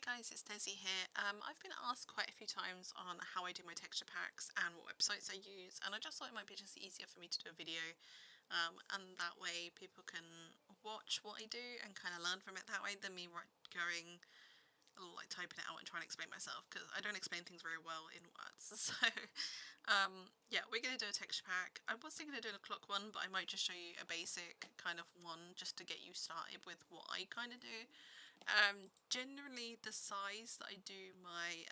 guys, it's Desi here. I've been asked quite a few times on how I do my texture packs and what websites I use, and I just thought it might be just easier for me to do a video, and that way people can watch what I do and kind of learn from it that way than me going like typing it out and trying to explain myself, because I don't explain things very well in words. So yeah, we're going to do a texture pack. I was thinking of doing a clock one, but I might just show you a basic kind of one just to get you started with what I kind of do. Generally the size that I do my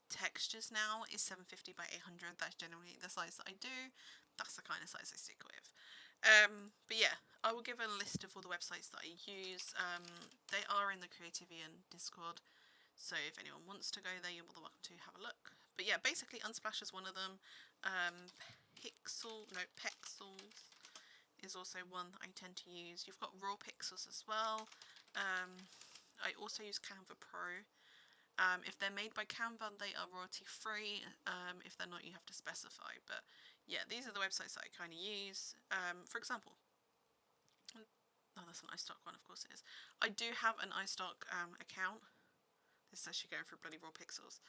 textures now is 750 by 800. That's generally the size that I do. That's the kind of size I stick with. But yeah, I will give a list of all the websites that I use. They are in the Creativian Discord, so if anyone wants to go there, you're more than welcome to have a look. But yeah, basically Unsplash is one of them. Pexels is also one that I tend to use. You've got raw pixels as well. I also use Canva Pro. If they're made by Canva, they are royalty free. If they're not, you have to specify. But yeah, these are the websites that I kind of use. For example, oh, that's an iStock one, of course it is. I do have an iStock account. This is actually going for bloody raw pixels.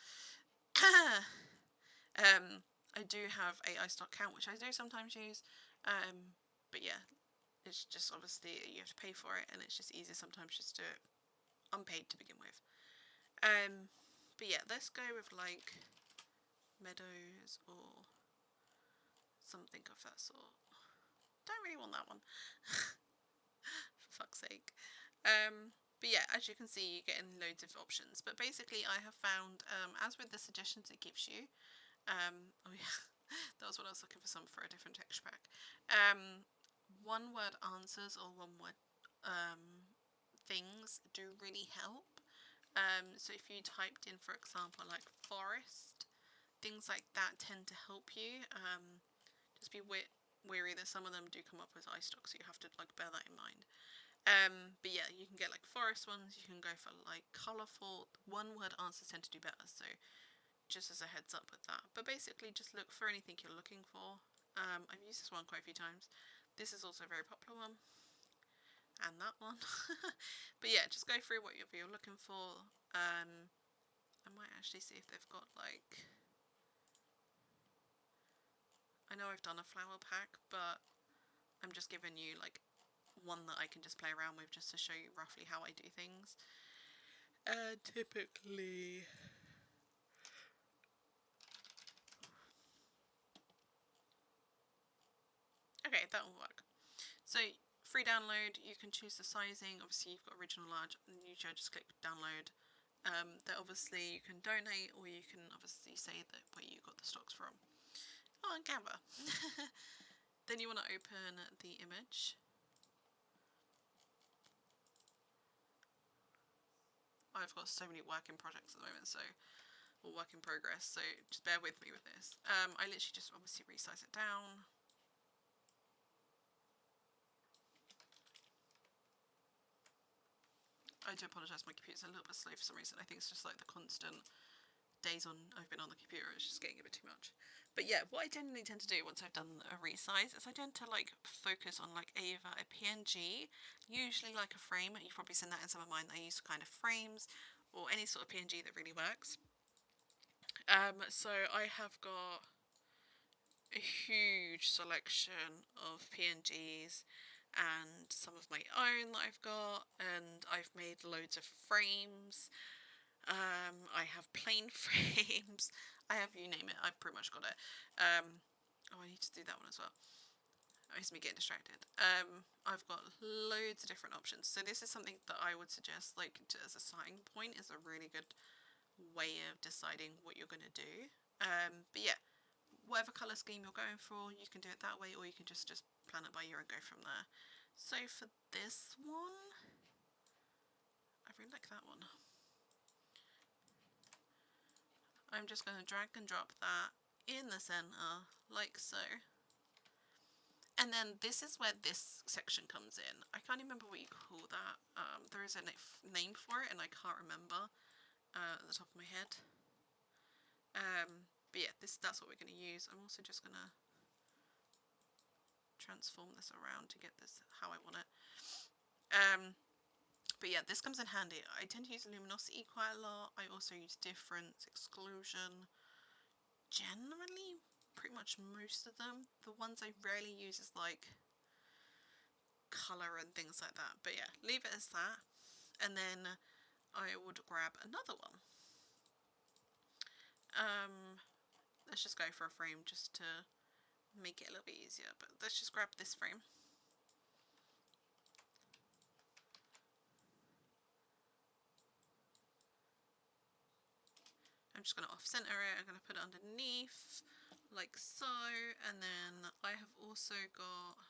I do have a iStock account, which I do sometimes use. But yeah, it's just obviously you have to pay for it, and it's just easier sometimes just to do it unpaid to begin with. But yeah, let's go with like Meadows or something of that sort. Don't really want that one. For fuck's sake. But yeah, as you can see, you're getting loads of options. But basically, I have found, as with the suggestions it gives you, oh yeah, that was what I was looking for, some for a different texture pack. One word answers or one word things do really help. So if you typed in, for example, like forest, things like that tend to help you. Just be wary that some of them do come up as iStock, so you have to like bear that in mind. But yeah, you can get like forest ones, you can go for like colourful. One word answers tend to do better, so just as a heads up with that. But basically just look for anything you're looking for. I've used this one quite a few times. This is also a very popular one, and that one. But yeah, just go through what you're looking for. I might actually see if they've got like, I know I've done a flower pack, but I'm just giving you like one that I can just play around with just to show you roughly how I do things. Typically, okay, that will work. So free download, you can choose the sizing. Obviously you've got original, large, and you should just click download. That obviously you can donate, or you can obviously say that where you got the stocks from. Oh, and Canva. Then you want to open the image. I've got so many working projects at the moment, so, or work in progress, so just bear with me with this. I literally just obviously resize it down. I do apologise, my computer's a little bit slow for some reason. I think it's just like the constant days I've been on the computer, it's just getting a bit too much. But yeah, what I generally tend to do once I've done a resize is I tend to like focus on like either a PNG, usually like a frame. You've probably seen that in some of mine. I use kind of frames or any sort of PNG that really works. So I have got a huge selection of PNGs and some of my own that I've got, and I've made loads of frames. I have plain frames. I have, you name it, I've pretty much got it. Oh, I need to do that one as well. Oh, it's me getting distracted. I've got loads of different options. So this is something that I would suggest, like, as a starting point, is a really good way of deciding what you're going to do. But yeah, whatever colour scheme you're going for, you can do it that way, or you can just plan it by ear and go from there. So for this one, I really like that one. I'm just going to drag and drop that in the centre, like so. And then this is where this section comes in. I can't remember what you call that. There is a name for it, and I can't remember at the top of my head. But yeah, that's what we're going to use. I'm also just going to transform this around to get this how I want it. But yeah, this comes in handy. I tend to use luminosity quite a lot. I also use difference, exclusion. Generally, pretty much most of them. The ones I rarely use is like colour and things like that. But yeah, leave it as that. And then I would grab another one. Let's just go for a frame just to make it a little bit easier. But let's just grab this frame. I'm just going to off-center it. I'm going to put it underneath, like so. And then I have also got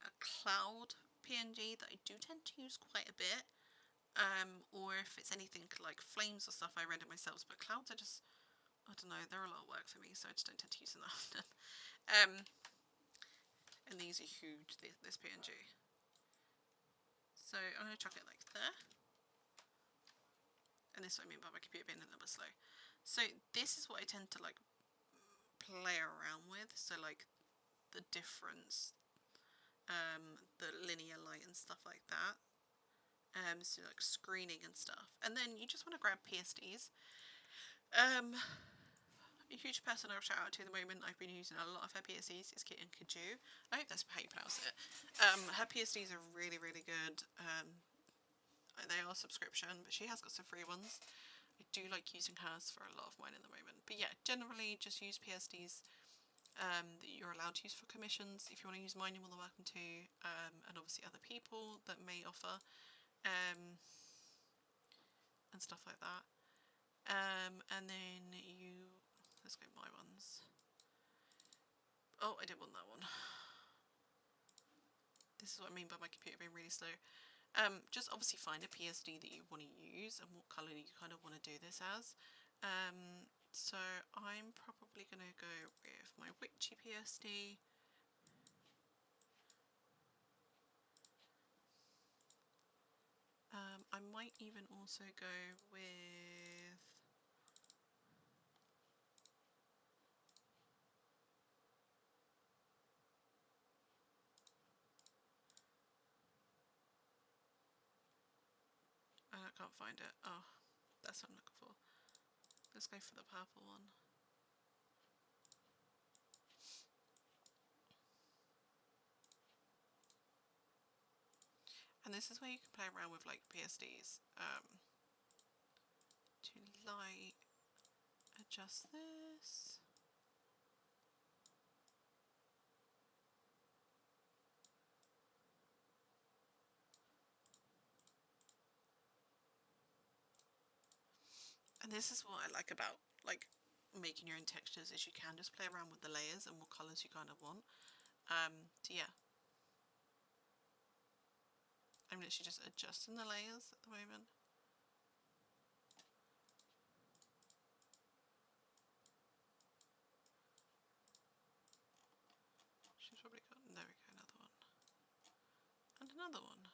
a cloud PNG that I do tend to use quite a bit. Or if it's anything like flames or stuff, I render myself. But clouds are just, I don't know, they're a lot of work for me, so I just don't tend to use them that often. And these are huge, this PNG. So I'm going to chuck it like there. And this is what I mean by my computer being a little bit slow. So this is what I tend to like play around with. So like the difference, the linear light and stuff like that. So like screening and stuff. And then you just want to grab PSDs. A huge person I'll shout out to at the moment, I've been using a lot of her PSDs, is Kitten Kaju. I hope that's how you pronounce it. Her PSDs are really, really good. They are subscription, but she has got some free ones. I do like using hers for a lot of mine at the moment. But yeah, generally just use PSDs that you're allowed to use for commissions. If you want to use mine, you're more than welcome to. And obviously other people that may offer and stuff like that. And then let's go my ones. Oh, I didn't want that one. This is what I mean by my computer being really slow. Just obviously find a PSD that you want to use and what colour you kind of want to do this as. So I'm probably going to go with my witchy PSD. I might even also go with I can't find it. Oh, that's what I'm looking for. Let's go for the purple one. And this is where you can play around with like PSDs to light adjust this. And this is what I like about like making your own textures, is you can just play around with the layers and what colours you kind of want. So yeah, I'm literally just adjusting the layers at the moment. She's probably got, there we go, another one. And another one.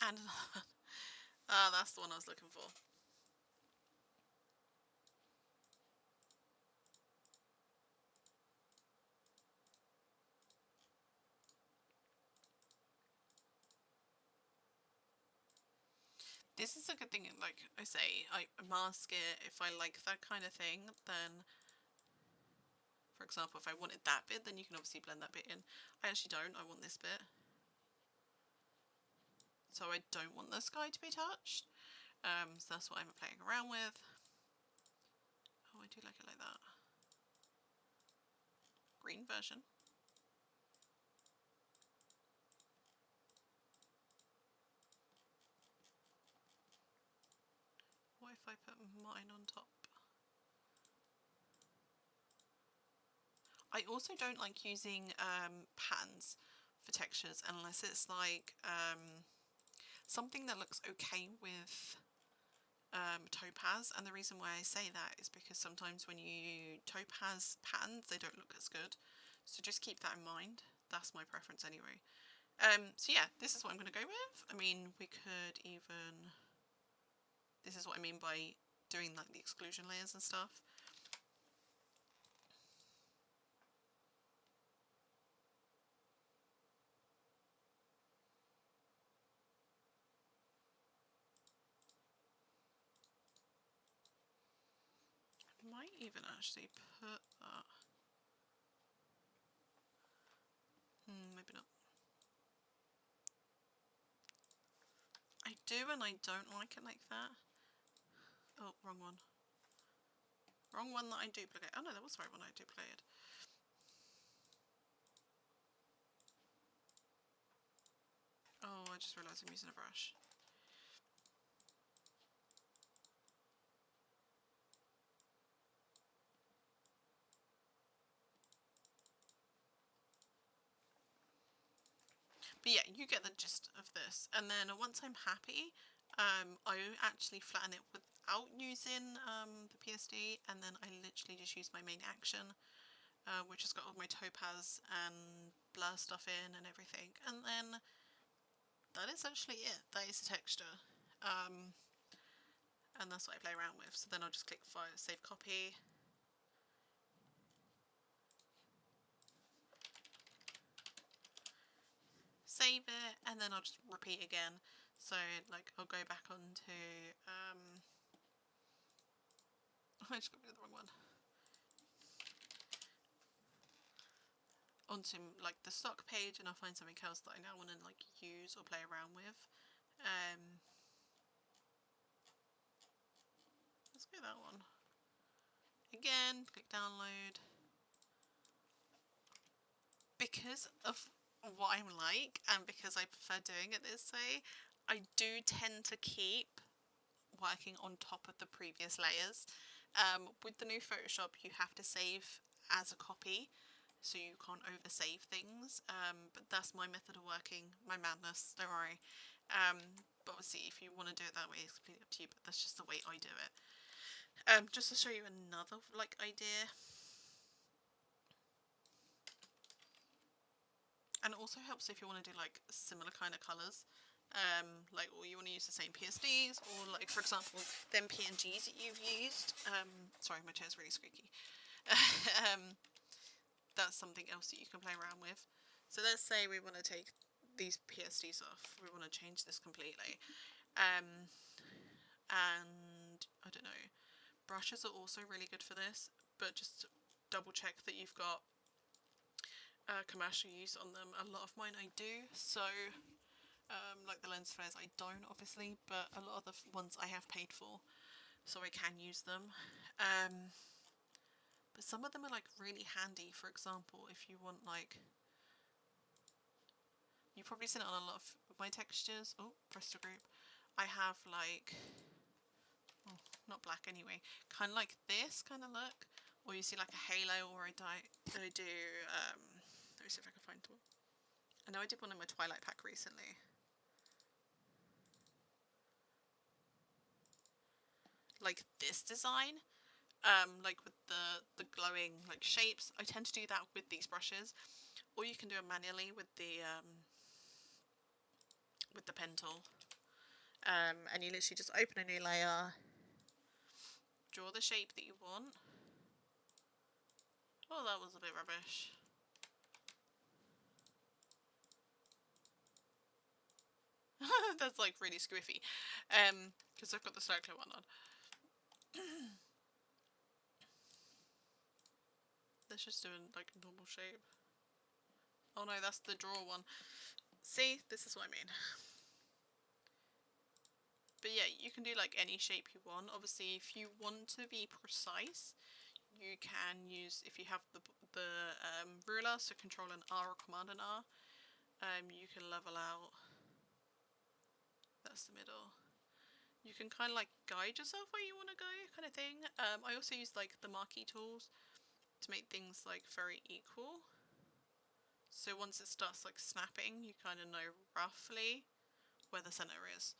And another one. Ah, that's the one I was looking for. This is a good thing, like I say, I mask it if I like that kind of thing. Then, for example, if I wanted that bit, then you can obviously blend that bit in. I actually don't, I want this bit. So I don't want the sky to be touched. So that's what I'm playing around with. Oh, I do like it like that. Green version. What if I put mine on top? I also don't like using patterns for textures unless it's like something that looks okay with topaz. And the reason why I say that is because sometimes when you topaz patterns, they don't look as good. So just keep that in mind. That's my preference anyway. So yeah, this is what I'm going to go with. I mean, we could even, this is what I mean by doing like the exclusion layers and stuff. I might even actually put that. Maybe not. I do and I don't like it like that. Oh, wrong one. Wrong one that I duplicate. Oh no, that was the right one I duplicated. Oh, I just realised I'm using a brush. But yeah, you get the gist of this. And then once I'm happy, I actually flatten it without using the PSD, and then I literally just use my main action, which has got all my topaz and blur stuff in and everything. And then that is actually it. That is the texture. And that's what I play around with. So then I'll just click File, Save Copy. Save it, and then I'll just repeat again. So like I'll go back onto I just got rid of the wrong one. Onto like the stock page, and I'll find something else that I now want to like use or play around with. Let's go that one. Again, click download. Because of what I'm like, and because I prefer doing it this way, I do tend to keep working on top of the previous layers. With the new Photoshop, you have to save as a copy, so you can't oversave things. But that's my method of working, my madness, don't worry. But obviously, if you want to do it that way, it's completely up to you, but that's just the way I do it. Just to show you another like idea. And it also helps if you want to do like similar kind of colours. Like, or you want to use the same PSDs, or like for example them PNGs that you've used. Sorry, my chair's really squeaky. That's something else that you can play around with. So let's say we want to take these PSDs off. We want to change this completely. And I don't know, brushes are also really good for this, but just double check that you've got commercial use on them. A lot of mine I do, so like the lens flares I don't obviously, but a lot of the ones I have paid for, so I can use them. But some of them are like really handy. For example, if you want like, you've probably seen it on a lot of my textures. Oh, Bristol group. I have like, oh, not black anyway, kind of like this kind of look, or you see like a halo, or I do let me see if I can find one. I know I did one in my Twilight pack recently. Like this design, like with the glowing like shapes. I tend to do that with these brushes, or you can do it manually with the pen tool. And you literally just open a new layer, draw the shape that you want. Oh, that was a bit rubbish. That's like really squiffy, because I've got the circular one on. Let's just do like a normal shape. Oh no, that's the draw one. See, this is what I mean. But yeah, you can do like any shape you want. Obviously, if you want to be precise, you can use, if you have the ruler, so Control and R or Command and R, you can level out. That's the middle. You can kind of like guide yourself where you want to go, kind of thing. I also use like the marquee tools to make things like very equal. So once it starts like snapping, you kind of know roughly where the center is.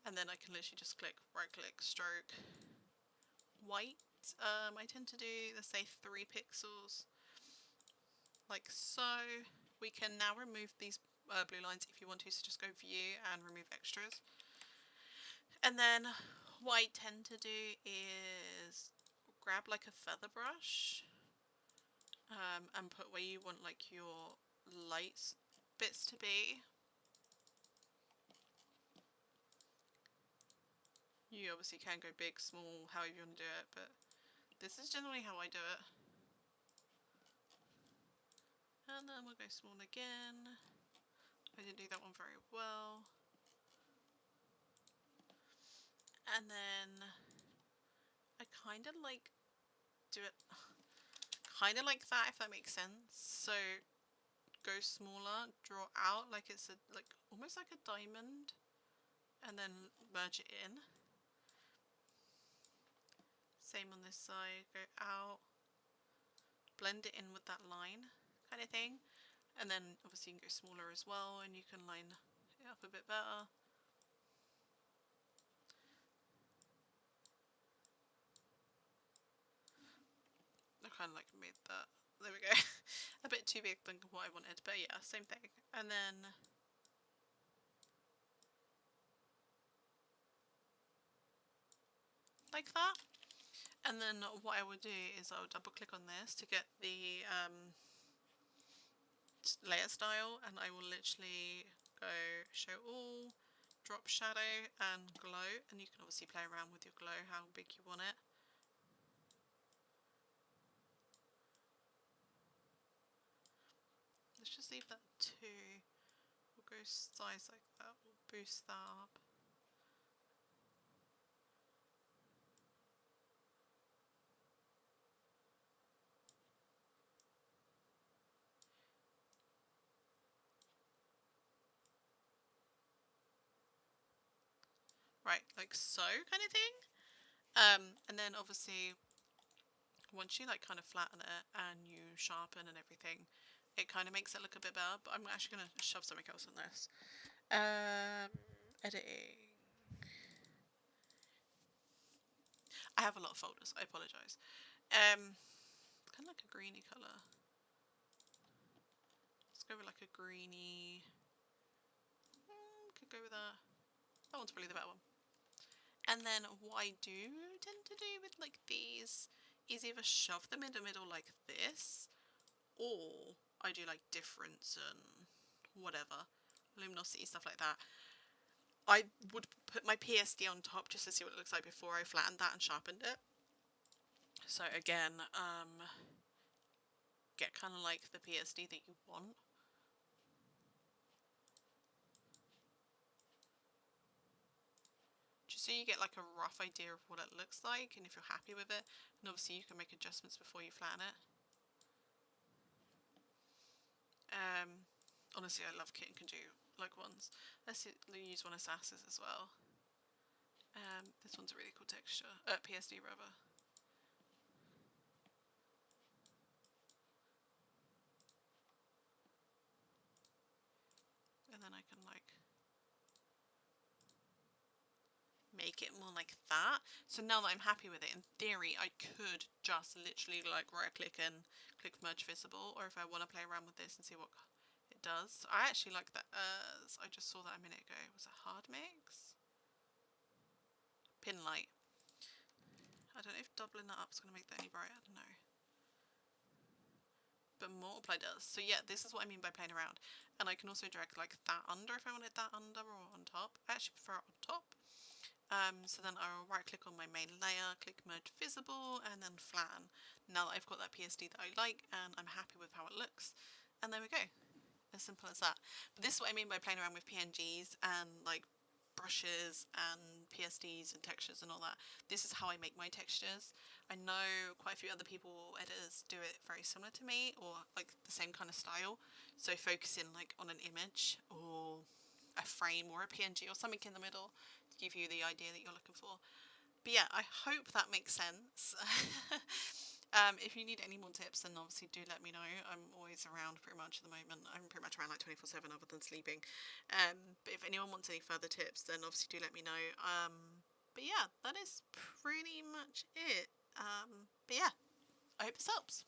And then I can literally just click, right click, stroke, white. I tend to do, let's say 3 pixels, like so. We can now remove these blue lines if you want to, so just go view and remove extras. And then what I tend to do is grab like a feather brush and put where you want like your light bits to be. You obviously can go big, small, however you want to do it, but this is generally how I do it. And then we'll go small again. I didn't do that one very well. And then I kind of like do it kind of like that, if that makes sense. So go smaller, draw out like it's like almost like a diamond, and then merge it in. Same on this side, go out, blend it in with that line kind of thing. And then obviously you can go smaller as well, and you can line it up a bit better. I kind of like made that, there we go, a bit too big than what I wanted, but yeah, same thing. And then like that. And then what I would do is I would double click on this to get the layer style, and I will literally go show all, drop shadow and glow, and you can obviously play around with your glow how big you want it. Let's just leave that 2. We'll go size like that, we'll boost that up. Right, like so kind of thing. And then obviously once you like kind of flatten it and you sharpen and everything, it kind of makes it look a bit better. But I'm actually going to shove something else on this. Editing. I have a lot of folders, I apologise. Kind of like a greeny colour. Let's go with like a greeny. Could go with that. That one's probably the better one. And then what I do tend to do with like these is either shove them in the middle like this, or I do like difference and whatever, luminosity, stuff like that. I would put my PSD on top just to see what it looks like before I flattened that and sharpened it. So again, get kind of like the PSD that you want. Just so you get like a rough idea of what it looks like, and if you're happy with it, and obviously you can make adjustments before you flatten it. Honestly, I love Kit and can do like ones. Let's use one of Sass's as well. This one's a really cool texture. PSD rather. And then I can like make it more like that. So now that I'm happy with it, in theory I could just literally like right click and click merge visible, or if I want to play around with this and see what it does. I actually like that as I just saw that a minute ago. Was it hard mix? Pin light. I don't know if doubling that up is going to make that any brighter, I don't know. But multiply does. So yeah, this is what I mean by playing around. And I can also drag like that under if I wanted that under or on top. I actually prefer it on top. So then I'll right click on my main layer, click merge visible, and then flatten. Now that I've got that PSD that I like and I'm happy with how it looks. And there we go. As simple as that. But this is what I mean by playing around with PNGs and like brushes and PSDs and textures and all that. This is how I make my textures. I know quite a few other people, editors, do it very similar to me, or like the same kind of style. So focusing like on an image or a frame or a PNG or something in the middle to give you the idea that you're looking for. But yeah, I hope that makes sense. If you need any more tips, then obviously do let me know. I'm always around pretty much at the moment. I'm pretty much around like 24/7 other than sleeping. But if anyone wants any further tips, then obviously do let me know. But yeah, that is pretty much it. But yeah, I hope this helps.